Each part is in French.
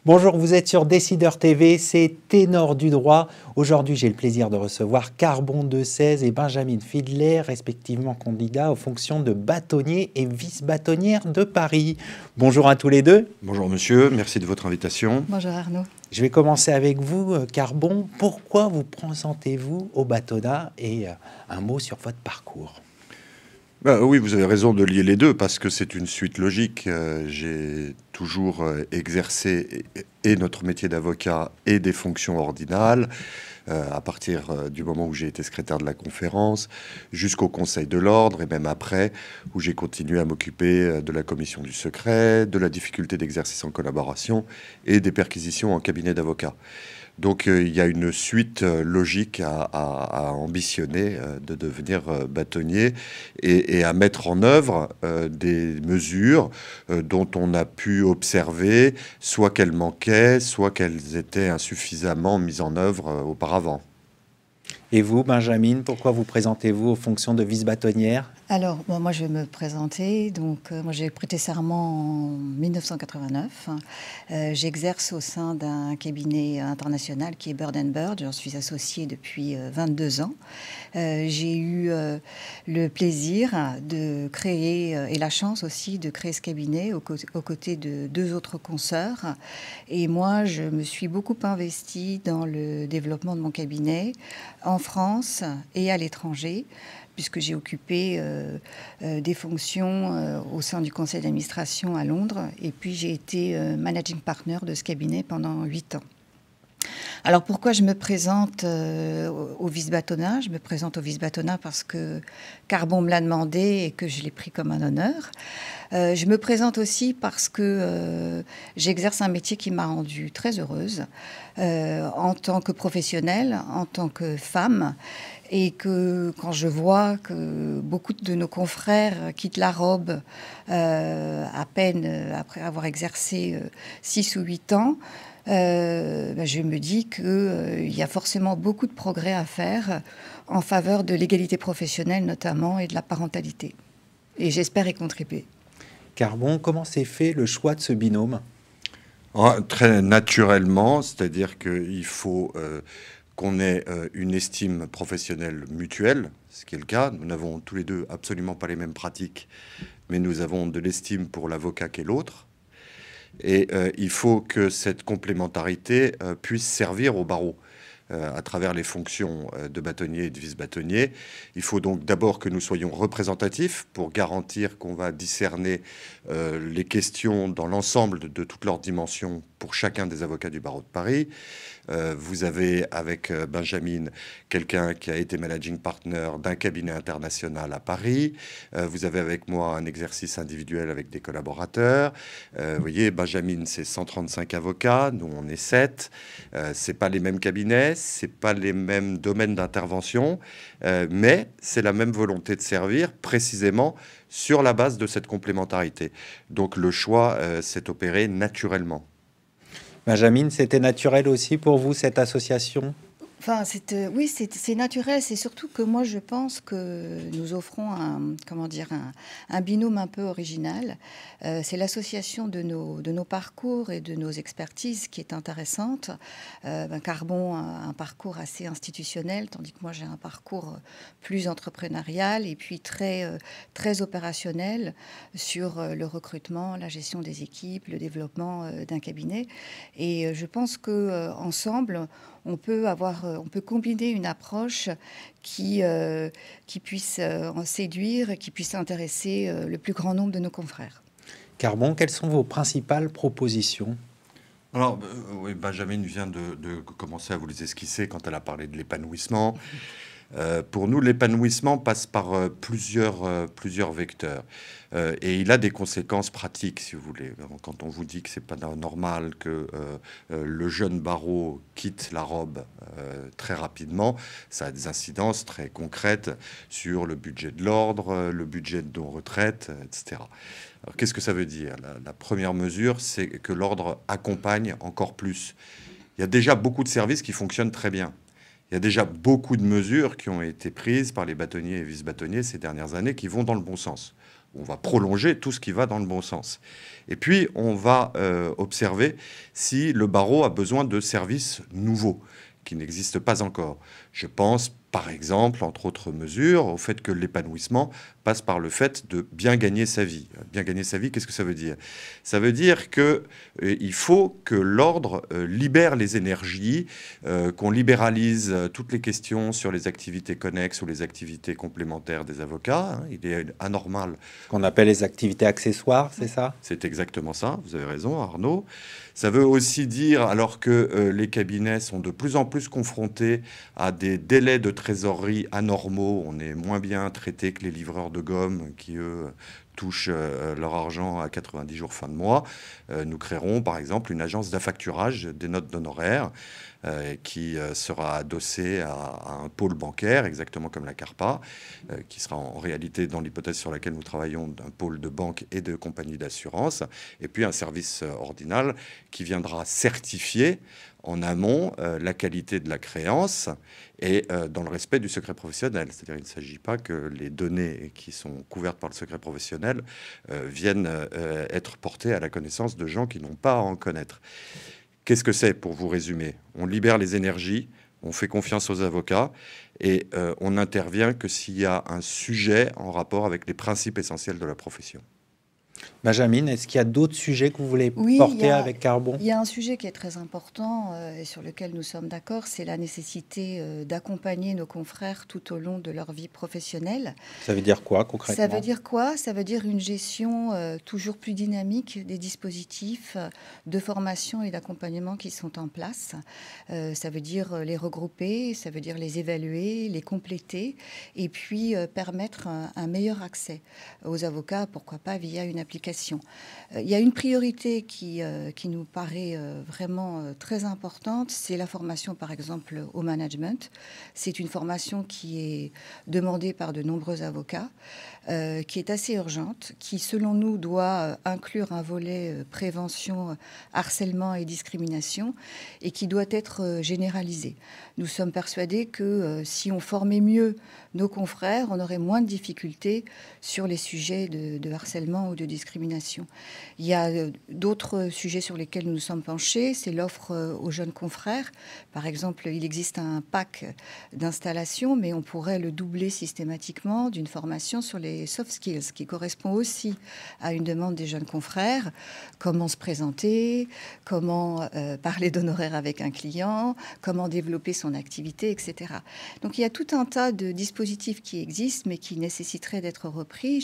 Bonjour, vous êtes sur Décideur TV, c'est Ténor du droit. Aujourd'hui, j'ai le plaisir de recevoir Carbon de 16 et Benjamin Fiedler, respectivement candidats aux fonctions de bâtonnier et vice-bâtonnière de Paris. Bonjour à tous les deux. Bonjour monsieur, merci de votre invitation. Bonjour Arnaud. Je vais commencer avec vous, Carbon. Pourquoi vous présentez-vous au bâtonnat et un mot sur votre parcours? Oui, vous avez raison de lier les deux parce que c'est une suite logique. J'ai toujours exercé et notre métier d'avocat et des fonctions ordinales à partir du moment où j'ai été secrétaire de la conférence jusqu'au Conseil de l'ordre et même après où j'ai continué à m'occuper de la commission du secret, de la difficulté d'exercice en collaboration et des perquisitions en cabinet d'avocat. Donc il y a une suite logique à ambitionner de devenir bâtonnier et à mettre en œuvre des mesures dont on a pu observer soit qu'elles manquaient, soit qu'elles étaient insuffisamment mises en œuvre auparavant. Et vous, Benjamin, pourquoi vous présentez-vous aux fonctions de vice-bâtonnière? Alors, moi, je vais me présenter. Donc, moi, j'ai prêté serment en 1989. J'exerce au sein d'un cabinet international qui est Bird & Bird. J'en suis associée depuis 22 ans. J'ai eu le plaisir de créer, et la chance aussi de créer ce cabinet aux côtés de deux autres consoeurs. Et moi, je me suis beaucoup investie dans le développement de mon cabinet en France et à l'étranger, puisque j'ai occupé des fonctions au sein du conseil d'administration à Londres. Et puis, j'ai été managing partner de ce cabinet pendant 8 ans. Alors, pourquoi je me présente au vice-bâtonnat? Je me présente au vice-bâtonnat parce que Carbon me l'a demandé et que je l'ai pris comme un honneur. Je me présente aussi parce que j'exerce un métier qui m'a rendue très heureuse en tant que professionnelle, en tant que femme. Et que quand je vois que beaucoup de nos confrères quittent la robe à peine après avoir exercé 6 ou 8 ans, je me dis qu'il y a forcément beaucoup de progrès à faire en faveur de l'égalité professionnelle notamment et de la parentalité. Et j'espère y contribuer. Carbon, comment s'est fait le choix de ce binôme? Très naturellement, c'est-à-dire qu'il faut qu'on ait une estime professionnelle mutuelle, ce qui est le cas. Nous n'avons tous les deux absolument pas les mêmes pratiques, mais nous avons de l'estime pour l'avocat qu'est l'autre. Et il faut que cette complémentarité puisse servir au barreau à travers les fonctions de bâtonnier et de vice-bâtonnier. Il faut donc d'abord que nous soyons représentatifs pour garantir qu'on va discerner les questions dans l'ensemble de toutes leurs dimensions pour chacun des avocats du barreau de Paris. Vous avez avec Benjamin quelqu'un qui a été managing partner d'un cabinet international à Paris. Vous avez avec moi un exercice individuel avec des collaborateurs. Vous voyez, Benjamin, c'est 135 avocats. Nous, on est 7. C'est pas les mêmes cabinets, c'est pas les mêmes domaines d'intervention, mais c'est la même volonté de servir précisément sur la base de cette complémentarité. Donc le choix s'est opéré naturellement. Benjamin, c'était naturel aussi pour vous, cette association? Enfin, oui, c'est naturel. C'est surtout que moi, je pense que nous offrons un binôme un peu original. C'est l'association de nos parcours et de nos expertises qui est intéressante. Carbon a un parcours assez institutionnel, tandis que moi, j'ai un parcours plus entrepreneurial et puis très opérationnel sur le recrutement, la gestion des équipes, le développement d'un cabinet. Et je pense que ensemble, on peut combiner une approche qui puisse en séduire, qui puisse intéresser le plus grand nombre de nos confrères. Carbon, quelles sont vos principales propositions? Alors, oui, Benjamin vient de commencer à vous les esquisser quand elle a parlé de l'épanouissement. Pour nous, l'épanouissement passe par plusieurs vecteurs. Et il a des conséquences pratiques, si vous voulez. Quand on vous dit que c'est pas normal que le jeune barreau quitte la robe très rapidement, ça a des incidences très concrètes sur le budget de l'ordre, le budget de nos retraites, etc. Alors, qu'est-ce que ça veut dire? La première mesure, c'est que l'ordre accompagne encore plus. Il y a déjà beaucoup de services qui fonctionnent très bien. Il y a déjà beaucoup de mesures qui ont été prises par les bâtonniers et vice-bâtonniers ces dernières années qui vont dans le bon sens. On va prolonger tout ce qui va dans le bon sens. Et puis, on va observer si le barreau a besoin de services nouveaux qui n'existent pas encore. Je pense, par exemple, entre autres mesures, au fait que l'épanouissement passe par le fait de bien gagner sa vie. Bien gagner sa vie, qu'est-ce que ça veut dire? Ça veut dire qu'il faut que l'ordre libère les énergies, qu'on libéralise toutes les questions sur les activités connexes ou les activités complémentaires des avocats. Il est anormal. Qu'on appelle les activités accessoires, c'est ça? C'est exactement ça, vous avez raison Arnaud. Ça veut aussi dire, alors que les cabinets sont de plus en plus confrontés à des délais de trésorerie anormaux, on est moins bien traité que les livreurs de gomme qui, eux, touchent leur argent à 90 jours fin de mois. Nous créerons, par exemple, une agence d'affacturage des notes d'honoraires qui sera adossée à un pôle bancaire, exactement comme la CARPA, qui sera en réalité, dans l'hypothèse sur laquelle nous travaillons, d'un pôle de banque et de compagnie d'assurance, et puis un service ordinal qui viendra certifier en amont la qualité de la créance et dans le respect du secret professionnel. C'est-à-dire qu'il ne s'agit pas que les données qui sont couvertes par le secret professionnel viennent être portées à la connaissance de gens qui n'ont pas à en connaître. Qu'est-ce que c'est, pour vous résumer? On libère les énergies, on fait confiance aux avocats et on n'intervient que s'il y a un sujet en rapport avec les principes essentiels de la profession. Benjamin, est-ce qu'il y a d'autres sujets que vous voulez porter avec Carbon? Il y a un sujet qui est très important et sur lequel nous sommes d'accord, c'est la nécessité d'accompagner nos confrères tout au long de leur vie professionnelle. Ça veut dire quoi concrètement? Ça veut dire quoi? Ça veut dire une gestion toujours plus dynamique des dispositifs de formation et d'accompagnement qui sont en place. Ça veut dire les regrouper, ça veut dire les évaluer, les compléter et puis permettre un meilleur accès aux avocats, pourquoi pas via une application. Il y a une priorité qui nous paraît vraiment très importante, c'est la formation par exemple au management. C'est une formation qui est demandée par de nombreux avocats, qui est assez urgente, qui selon nous doit inclure un volet prévention, harcèlement et discrimination et qui doit être généralisé. Nous sommes persuadés que si on formait mieux nos confrères, on aurait moins de difficultés sur les sujets de harcèlement ou de discrimination. Il y a d'autres sujets sur lesquels nous nous sommes penchés, c'est l'offre aux jeunes confrères. Par exemple, il existe un pack d'installation, mais on pourrait le doubler systématiquement d'une formation sur les soft skills, qui correspond aussi à une demande des jeunes confrères. Comment se présenter, comment parler d'honoraires avec un client, comment développer son activité, etc. Donc il y a tout un tas de dispositifs qui existent, mais qui nécessiteraient d'être repris.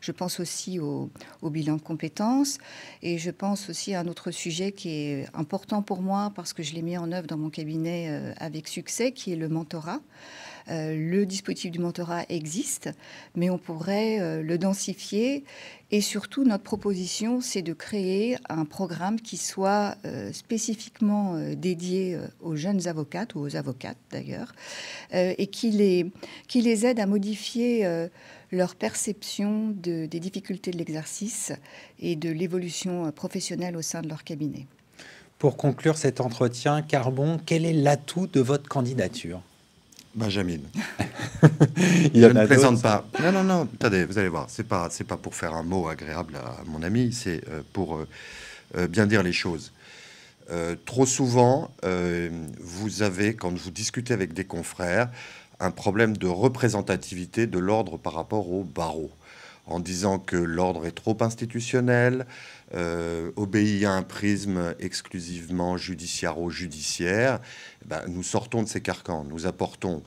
Je pense aussi au bilan de compétences, et je pense aussi à un autre sujet qui est important pour moi, parce que je l'ai mis en œuvre dans mon cabinet avec succès, qui est le mentorat. Le dispositif du mentorat existe, mais on pourrait le densifier. Et surtout, notre proposition, c'est de créer un programme qui soit spécifiquement dédié aux jeunes avocates, ou aux avocates d'ailleurs, et qui les aide à modifier leur perception des difficultés de l'exercice et de l'évolution professionnelle au sein de leur cabinet. Pour conclure cet entretien, Carbon, quel est l'atout de votre candidature? Benjamin. Il y en Je a ne plaisante d'autres. pas. Non, attendez, vous allez voir. C'est pas pour faire un mot agréable à mon ami, c'est pour bien dire les choses. Trop souvent, vous avez, quand vous discutez avec des confrères, un problème de représentativité de l'ordre par rapport au barreau, en disant que l'ordre est trop institutionnel, obéit à un prisme exclusivement judiciaire. Nous sortons de ces carcans. Nous apportons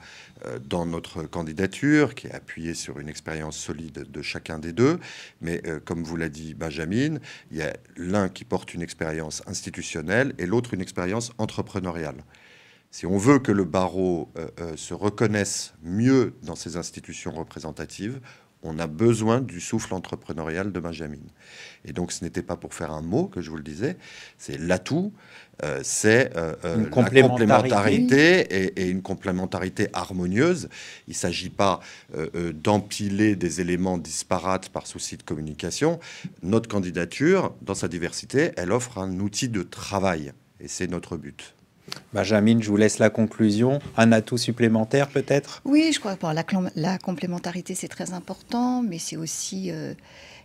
dans notre candidature, qui est appuyée sur une expérience solide de chacun des deux, mais comme vous l'a dit Benjamin, il y a l'un qui porte une expérience institutionnelle et l'autre une expérience entrepreneuriale. Si on veut que le barreau se reconnaisse mieux dans ces institutions représentatives, on a besoin du souffle entrepreneurial de Benjamin. Et donc, ce n'était pas pour faire un mot que je vous le disais, c'est l'atout, c'est la complémentarité et une complémentarité harmonieuse. Il ne s'agit pas d'empiler des éléments disparates par souci de communication. Notre candidature, dans sa diversité, elle offre un outil de travail, et c'est notre but. Benjamin, je vous laisse la conclusion. Un atout supplémentaire peut-être? Oui, je crois que la complémentarité, c'est très important, mais c'est aussi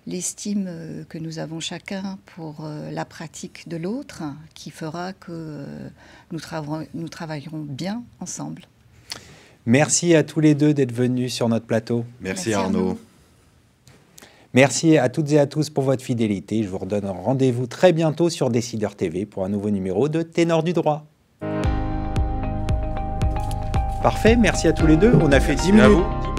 l'estime que nous avons chacun pour la pratique de l'autre qui fera que nous travaillerons bien ensemble. Merci à tous les deux d'être venus sur notre plateau. Merci Arnaud. Merci à toutes et à tous pour votre fidélité. Je vous redonne rendez-vous très bientôt sur Décideur TV pour un nouveau numéro de Ténor du droit. Parfait, merci à tous les deux. On a fait 10 minutes.